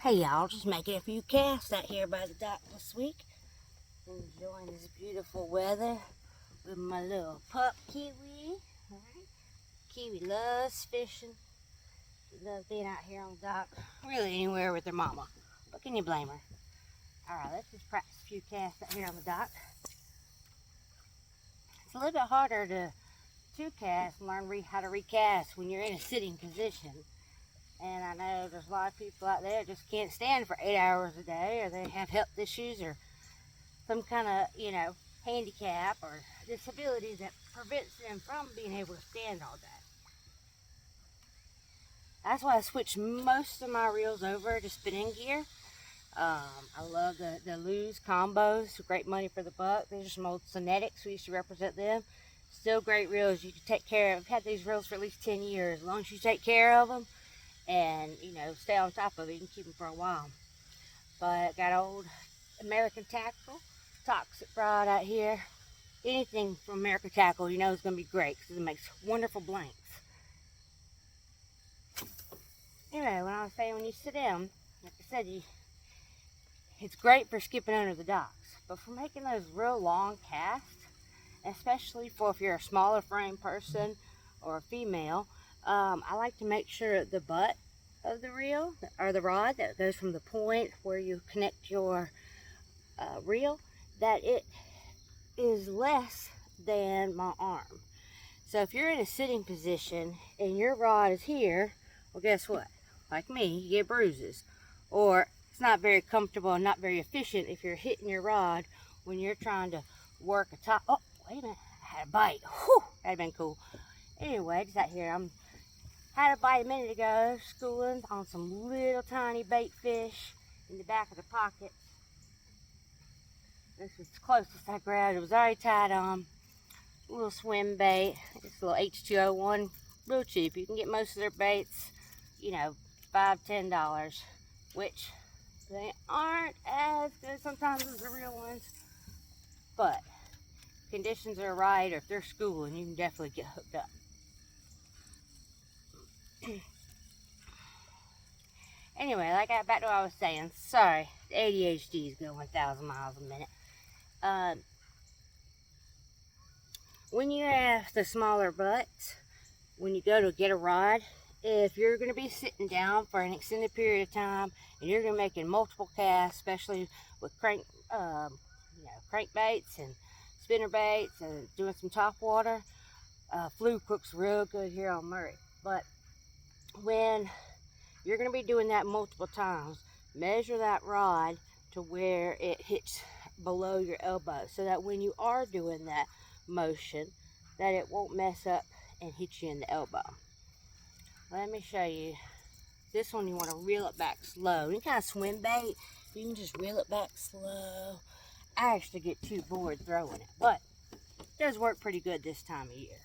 Hey y'all, just making a few casts out here by the dock this week. Enjoying this beautiful weather with my little pup Kiwi. Alright. Kiwi loves fishing. She loves being out here on the dock. Really anywhere with her mama. But can you blame her? Alright, let's just practice a few casts out here on the dock. It's a little bit harder to cast and learn how to recast when you're in a sitting position. And I know there's a lot of people out there that just can't stand for 8 hours a day, or they have health issues or some kind of, handicap or disability that prevents them from being able to stand all day. That's why I switched most of my reels over to spinning gear. I love the Lew's combos, great money for the buck. These are some old Sonetics, we used to represent them. Still great reels you can take care of. I've had these reels for at least 10 years. As long as you take care of them, and stay on top of it, you can keep them for a while. But got old American Tackle, Toxic Rod out here. Anything from American Tackle, is going to be great because it makes wonderful blanks. Anyway, when I was saying when you sit down, like I said, it's great for skipping under the docks, but for making those real long casts, especially for if you're a smaller frame person or a female, I like to make sure the butt of the reel, or the rod that goes from the point where you connect your reel, that it is less than my arm. So if you're in a sitting position and your rod is here, well, guess what? Like me, you get bruises. Or it's not very comfortable and not very efficient if you're hitting your rod when you're trying to work a top. Oh, wait a minute, I had a bite. Whew, that'd been cool. Anyway, just out here, had a bite a minute ago, schooling on some little tiny bait fish in the back of the pocket. This was the closest I grabbed. It was already tied on. A little swim bait. It's a little H2O1. Real cheap. You can get most of their baits, $5, $10, which they aren't as good sometimes as the real ones. But conditions are right, or if they're schooling, you can definitely get hooked up. Anyway, back to what I was saying. Sorry, the ADHD is going 1,000 miles a minute. When you have the smaller butts, when you go to get a rod, if you're going to be sitting down for an extended period of time and you're going to be making multiple casts, especially with crankbaits and spinner baits and doing some top water, fluke hooks real good here on Murray. But when you're going to be doing that multiple times, measure that rod to where it hits below your elbow, so that when you are doing that motion, that it won't mess up and hit you in the elbow. Let me show you. This one you want to reel it back slow. Any kind of swim bait, you can just reel it back slow. I actually get too bored throwing it, but it does work pretty good this time of year.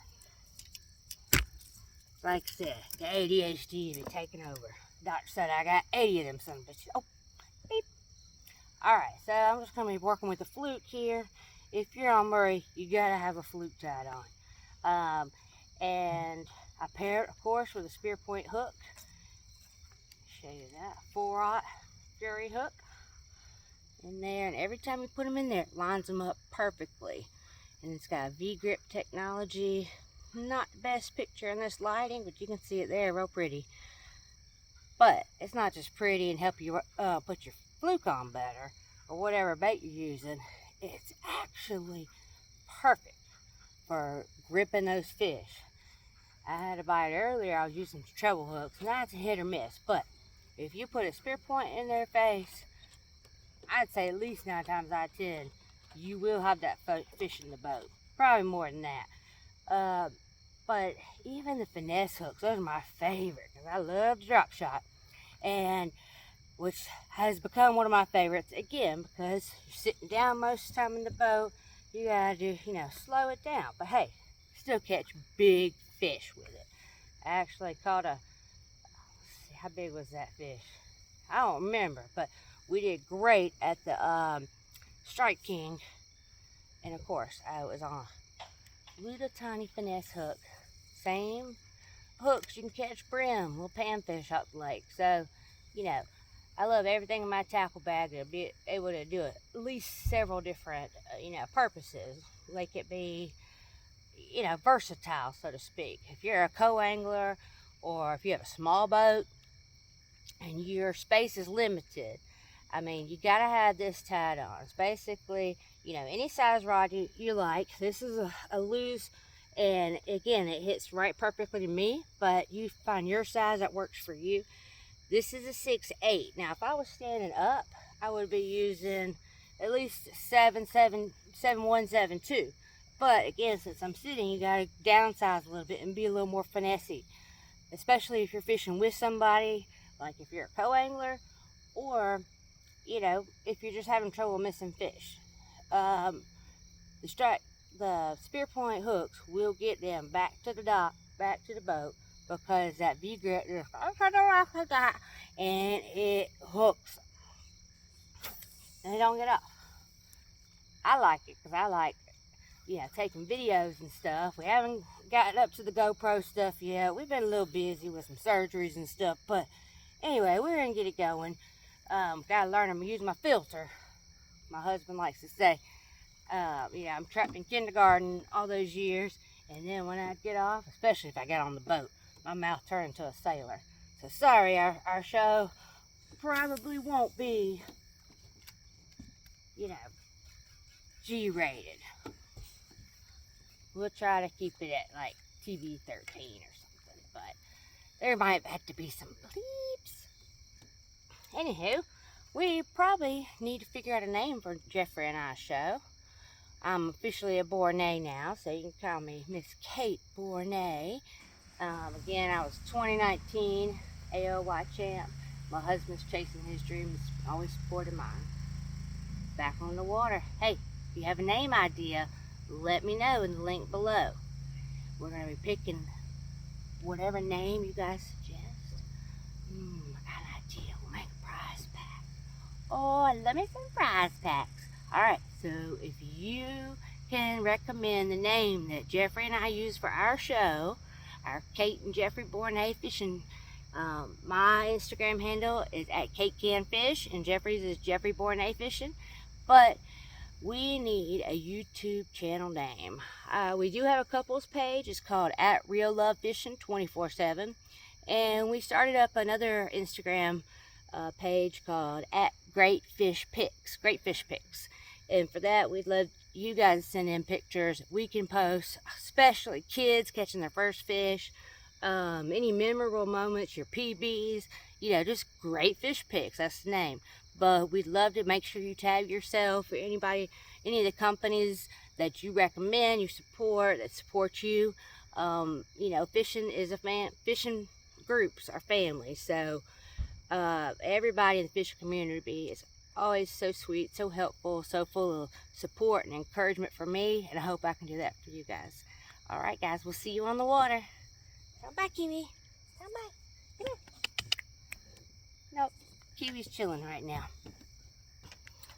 Like I said, the ADHD is taking over. Doctor said I got 80 of them son of bitches. Oh, beep. Alright, so I'm just going to be working with the fluke here. If you're on Murray, you got to have a fluke tied on. And I pair it, of course, with a spear point hook. Show you that. 4-aught Fury hook in there. And every time you put them in there, it lines them up perfectly. And it's got a V-grip technology. Not the best picture in this lighting, but you can see it there real pretty. But it's not just pretty and help you put your fluke on better, or whatever bait you're using. It's actually perfect for gripping those fish. I had a bite earlier, I was using treble hooks, and that's a hit or miss. But if you put a spear point in their face, I'd say at least 9 times out of 10, you will have that fish in the boat. Probably more than that. But even the finesse hooks, those are my favorite, because I love the drop shot. And which has become one of my favorites, again, because you're sitting down most of the time in the boat, you gotta do, slow it down. But hey, still catch big fish with it. I actually caught let's see, how big was that fish? I don't remember, but we did great at the Strike King. And of course, I was on a little tiny finesse hook. Same hooks you can catch brim, little panfish out the lake. So, I love everything in my tackle bag to be able to do at least several different, purposes. Like it be, versatile, so to speak. If you're a co-angler or if you have a small boat and your space is limited, I mean, you gotta have this tied on. It's basically, any size rod you like. This is a loose, and again, it hits right perfectly to me, but you find your size that works for you. This is a 6'8". Now, if I was standing up, I would be using at least 7'1", 7'2". But again, since I'm sitting, you gotta downsize a little bit and be a little more finessey, especially if you're fishing with somebody, like if you're a co-angler, or if you're just having trouble missing fish. The spear point hooks will get them back to the dock, back to the boat, because that V-grip just like that, and it hooks, and they don't get off. I like it because I like, taking videos and stuff. We haven't gotten up to the GoPro stuff yet. We've been a little busy with some surgeries and stuff, but anyway, we're gonna get it going. Gotta learn how to use my filter. My husband likes to say, I'm trapped in kindergarten all those years, and then when I get off, especially if I get on the boat, my mouth turned into a sailor. So sorry, our show probably won't be, G-rated. We'll try to keep it at like TV 13 or something, but there might have to be some bleeps. Anywho, we probably need to figure out a name for Jeffrey and I's show. I'm officially a Bournet now, so you can call me Miss Kate Bournet. Again, I was 2019 AOY champ. My husband's chasing his dreams, always supporting mine. Back on the water. Hey, if you have a name idea, let me know in the link below. We're going to be picking whatever name you guys suggest. I got an idea. We'll make a prize pack. Oh, I love me some prize packs. Alright, so if you can recommend the name that Jeffrey and I use for our show, our Kate and Jeffrey Bournet Fishing, my Instagram handle is at KateCanFish, and Jeffrey's is Jeffrey Bournet Fishing. But we need a YouTube channel name. We do have a couples page. It's called at Real Love Fishing 24/7, and we started up another Instagram page called at Great Fish Pics. And for that, we'd love you guys to send in pictures. We can post, especially kids catching their first fish, any memorable moments, your PBs, just great fish pics. That's the name. But we'd love to make sure you tag yourself or anybody, any of the companies that you recommend, you support, that support you. Fishing is fishing groups are family. So everybody in the fishing community is always so sweet, so helpful, so full of support and encouragement for me, and I hope I can do that for you guys. All right, guys, we'll see you on the water. Come back, Kiwi. Come back. Come here. Nope, Kiwi's chilling right now.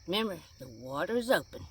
Remember, the water's open.